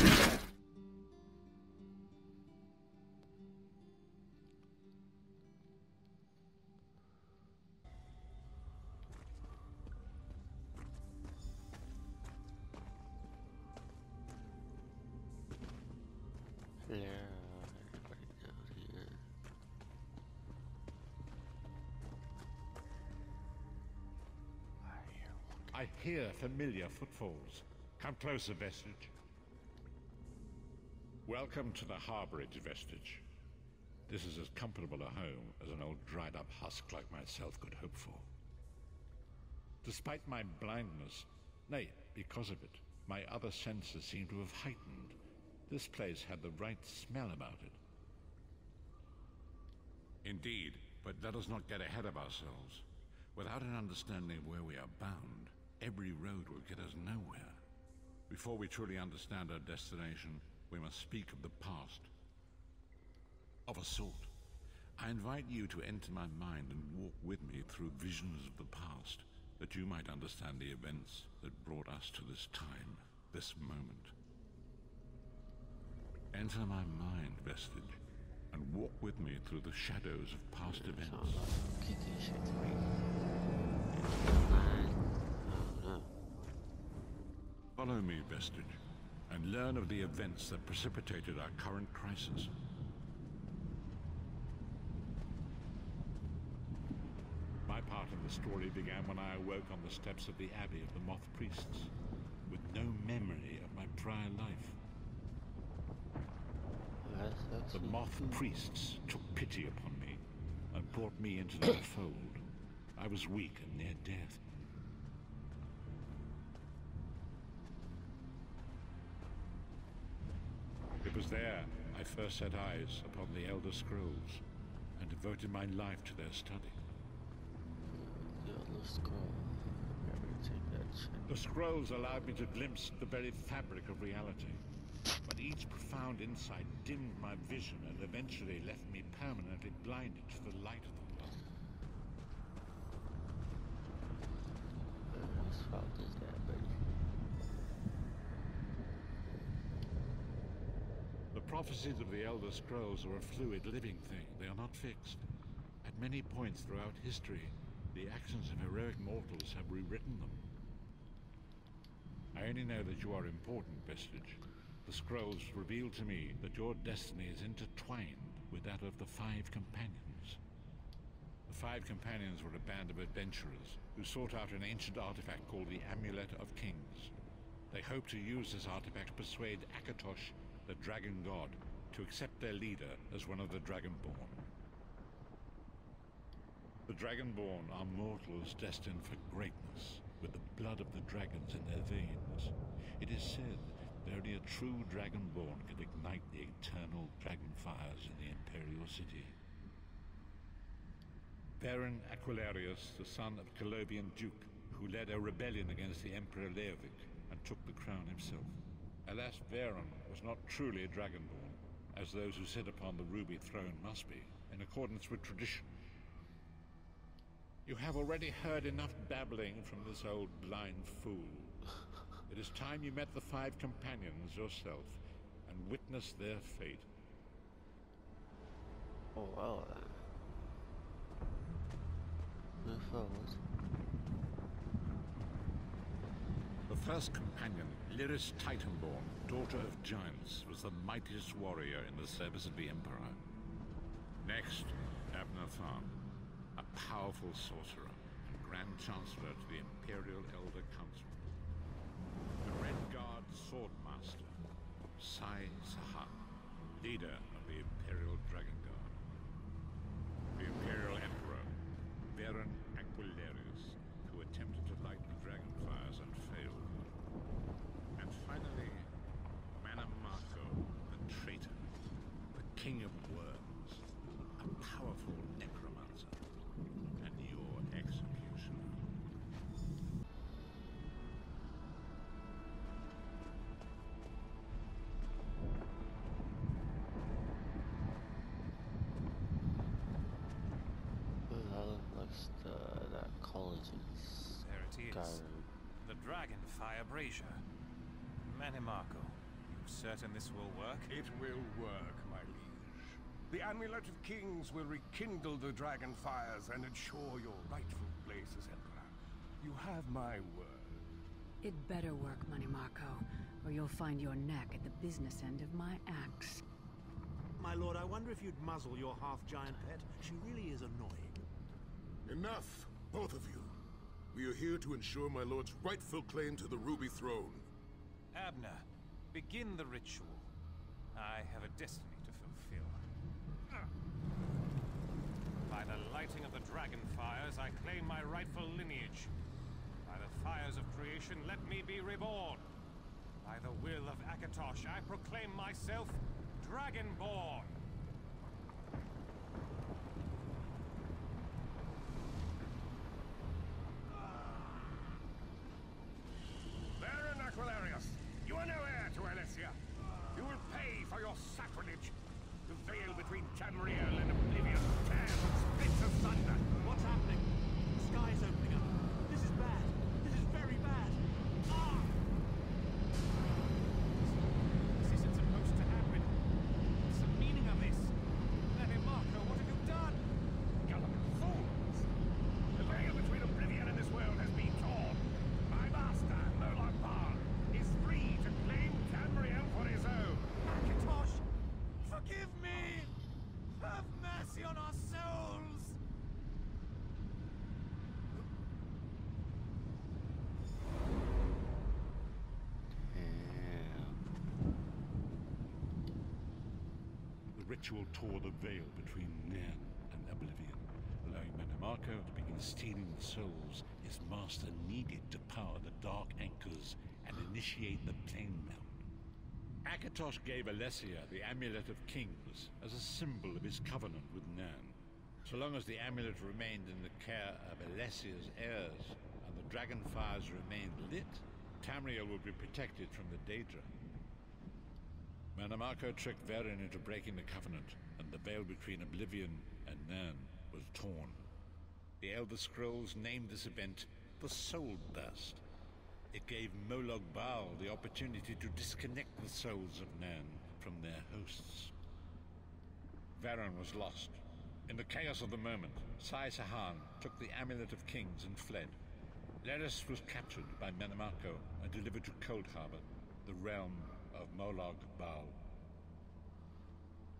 Everybody down here. I hear familiar footfalls. Come closer, Vestige. Welcome to the Harborage, Vestige. This is as comfortable a home as an old dried-up husk like myself could hope for. Despite my blindness, nay, because of it, my other senses seem to have heightened. This place had the right smell about it. Indeed, but let us not get ahead of ourselves. Without an understanding of where we are bound, every road will get us nowhere. Before we truly understand our destination, we must speak of the past. Of a sort. I invite you to enter my mind and walk with me through visions of the past, that you might understand the events that brought us to this time, this moment. Enter my mind, Vestige, and walk with me through the shadows of past events. Sounds like kicking shit to me. No. Follow me, Vestige, and learn of the events that precipitated our current crisis. My part in the story began when I awoke on the steps of the Abbey of the Moth Priests, with no memory of my prior life. The Moth Priests took pity upon me and brought me into their fold. I was weak and near death. It was there I first set eyes upon the Elderscrolls and devoted my life to their study. The Elderscrolls. The scrolls allowed me to glimpse the very fabric of reality. But each profound insight dimmed my vision and eventually left me permanently blinded to the light of the world. Whose fault is that, buddy? The prophecies of the Elder Scrolls are a fluid, living thing. They are not fixed. At many points throughout history, the actions of heroic mortals have rewritten them. I only know that you are important, Vestige. The scrolls reveal to me that your destiny is intertwined with that of the Five Companions. The Five Companions were a band of adventurers who sought out an ancient artifact called the Amulet of Kings. They hoped to use this artifact to persuade Akatosh, the Dragon God, to accept their leader as one of the Dragonborn. The Dragonborn are mortals destined for greatness, with the blood of the dragons in their veins. It is said that only a true Dragonborn can ignite the eternal dragon fires in the Imperial City. Baron Aquilarius, the son of Colovian Duke, who led a rebellion against the Emperor Leovic and took the crown himself. Alas, Baron was not truly a Dragonborn, as those who sit upon the ruby throne must be, in accordance with tradition. You have already heard enough babbling from this old blind fool. It is time you met the Five Companions yourself and witnessed their fate. Oh, well then. Move forward. The first companion, Lyris Titanborn, daughter of giants, was the mightiest warrior in the service of the Emperor. Next, Abner Tharn, a powerful sorcerer and Grand Chancellor to the Imperial Elder Council. The Red Guard Swordmaster, Sai Sahan, leader of the Imperial Dragon Guard. The Imperial Emperor, Baron Aquilarius, who attempted to light the dragon fires and failed. And finally, Manamako, the traitor, the king of worms, a powerful necromancer, and your executioner. That college is There it is. going. The Dragonfire Brazier. Manimako, certain this will work? It will work, my liege. The Amulet of Kings will rekindle the dragon fires and ensure your rightful place as Emperor. You have my word. It better work, Money Marco, or you'll find your neck at the business end of my axe. My lord, I wonder if you'd muzzle your half-giant pet. She really is annoying. Enough, both of you. We are here to ensure my lord's rightful claim to the Ruby Throne. Abner, begin the ritual. I have a destiny to fulfill. By the lighting of the dragon fires, I claim my rightful lineage. By the fires of creation, let me be reborn. By the will of Akatosh, I proclaim myself Dragonborn. Baron Aquilarius, you are no heir to Alessia. You will pay for your sacrilege. The veil between Tamriel and Oblivion tears and splits of thunder. What's happening? The sky's opening up. This is bad. This is very bad. Ah! This isn't supposed to happen. What's the meaning of this? Money Marco, what have you done? Gullible fools! The veil between Oblivion and this world has been torn. My master, Moloch Baal, is free to claim Tamriel for his own. Akatosh, forgive me! Have mercy on our souls! The ritual tore the veil between Nan and Oblivion, allowing Manamarco to begin stealing the souls his master needed to power the Dark Anchors and initiate the plane melt. Akatosh gave Alessia the Amulet of Kings as a symbol of his covenant with Nan. So long as the amulet remained in the care of Alessia's heirs and the dragon fires remained lit, Tamriel would be protected from the Daedra. Manamarco tricked Varen into breaking the covenant, and the veil between Oblivion and Nan was torn. The Elderscrolls named this event the Soul Burst. It gave Moloch Baal the opportunity to disconnect the souls of Nan from their hosts. Varen was lost. In the chaos of the moment, Sai Sahan took the Amulet of Kings and fled. Leris was captured by Manamarco and delivered to Cold Harbor, the realm of Moloch Baal.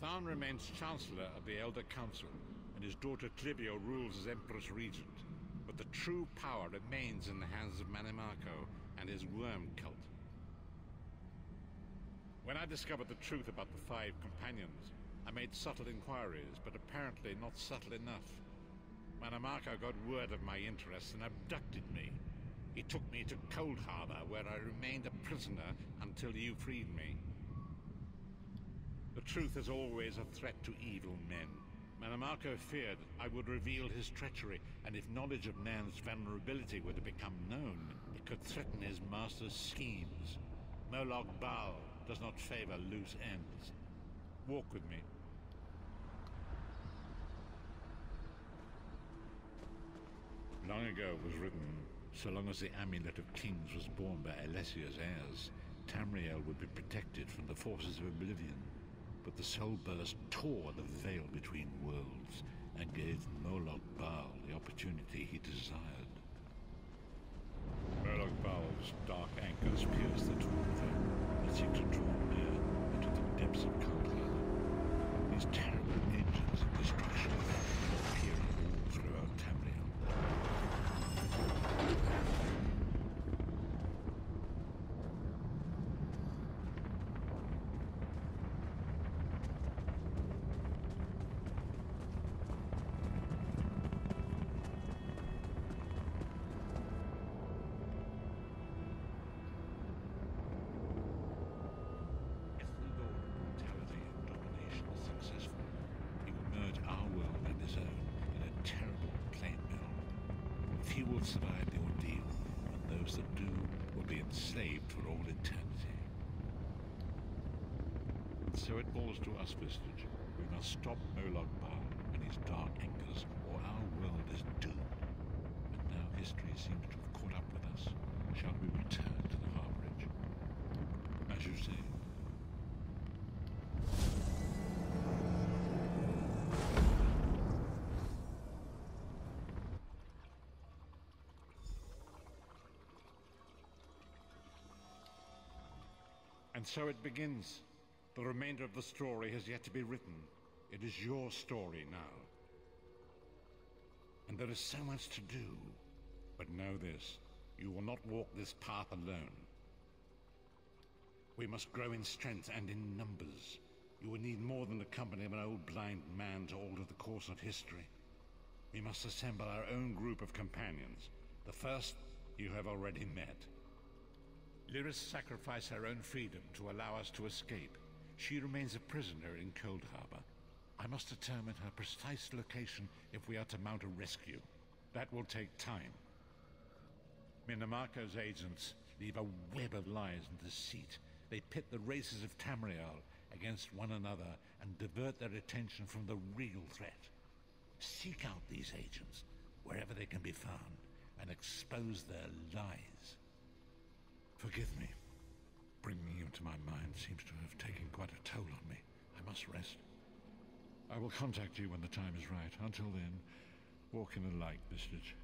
Tharn remains Chancellor of the Elder Council, and his daughter Clivio rules as Empress Regent. But the true power remains in the hands of Manamarco and his worm cult. When I discovered the truth about the 5 companions, I made subtle inquiries, but apparently not subtle enough. Manamarco got word of my interests and abducted me. He took me to Cold Harbor, where I remained a prisoner until you freed me. The truth is always a threat to evil men. Manamarco feared I would reveal his treachery, and if knowledge of Nan's vulnerability were to become known, it could threaten his master's schemes. Moloch Baal does not favor loose ends. Walk with me. Long ago was written, so long as the Amulet of Kings was borne by Alessia's heirs, Tamriel would be protected from the forces of Oblivion. But the Soul Burst tore the veil between worlds and gave Moloch Baal the opportunity he desired. Moloch Baal's dark anchors pierced the torn veil and seemed to draw near into the depths of Cold Harbor. These terrible engines of destruction appear all throughout Tamriel. Few will survive the ordeal, and those that do will be enslaved for all eternity. And so it falls to us, Vistage. We must stop Moloch Baal and his dark anchors, or our world is doomed. And now history seems to have caught up with us. Shall we return to the Harborage? As you say, And so it begins. The remainder of the story has yet to be written. It is your story now. And there is so much to do. But know this, you will not walk this path alone. We must grow in strength and in numbers. You will need more than the company of an old blind man to alter the course of history. We must assemble our own group of companions. The first you have already met. Lyris sacrificed her own freedom to allow us to escape. She remains a prisoner in Cold Harbor. I must determine her precise location if we are to mount a rescue. That will take time. Minimarco's agents leave a web of lies and deceit. They pit the races of Tamriel against one another and divert their attention from the real threat. Seek out these agents, wherever they can be found, and expose their lies. Forgive me. Bringing you to my mind seems to have taken quite a toll on me. I must rest. I will contact you when the time is right. Until then, walk in the light, Vistage.